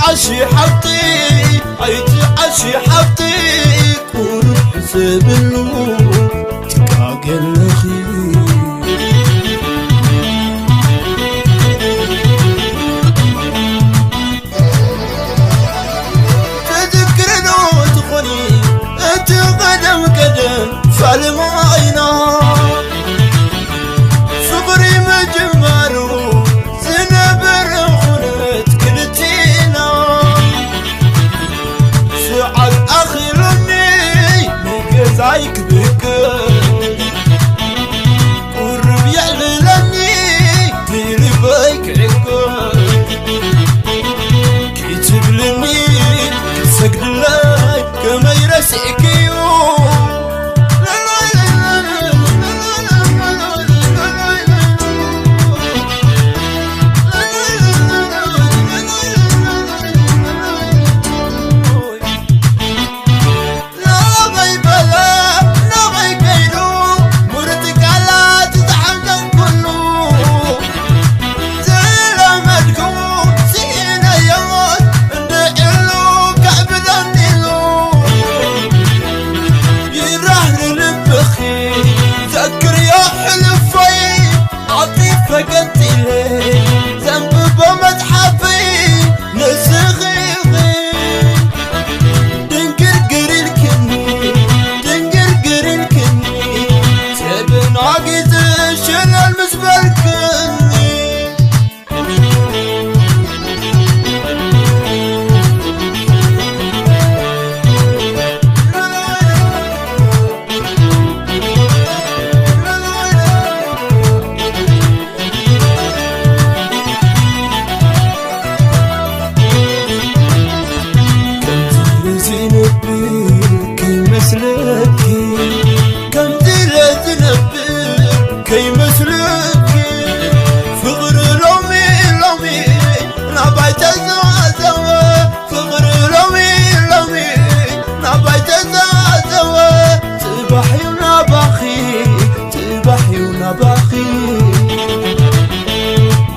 عشي حبطي عشي حبطي كون حساب اللوم تكاقل لخي تذكرنا تخوني انت قدم قدم فالماينا صبري مجمرو زنبر خنت كنتينا سعد اخلني نقزعيك بكر قرب يعللني ديري بايك عكر كيتب لني سجد الله كما يرسيك يوم فقدت لي ذنب بمتحفي نسخي دنقرقر الكني دنقرقر الكني تبن عقد شل المزبل كني كي مسلكي فغر لومي لومي نبايت الزوازوة فغر لومي لومي نبايت الزوازوة تبحي ونباخي تبحي ونباخي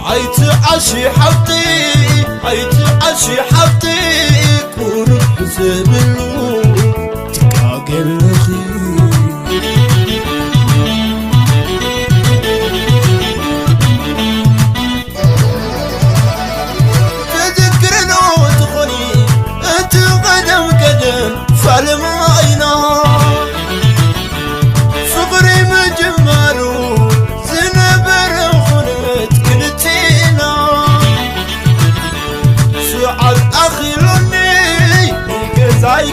عيت عشي حبطي عيت عشي حبطي كون حساب اللوم تكاقل لخي فالماينا صبري مجمرو زنبر خنت كنتينا سعد اخلني نقزعي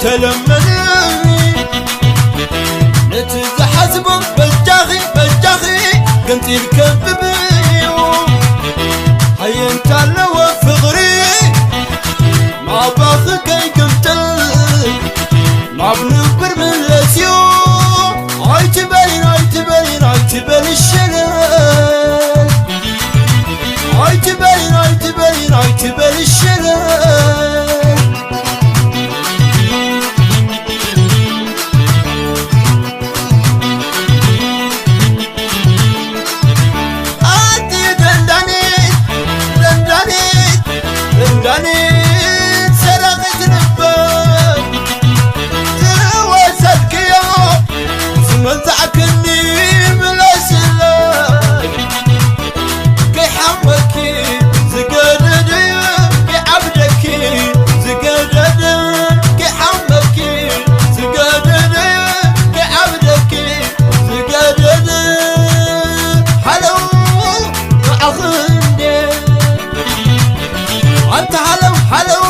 تلمني نتزحزبم بجاخي قنتي الكببيو هيا انت لو فغري ما باخكي قمتل ما بنبر من لسيو هاي تبالين الشلال هاي تبالين الشلال hello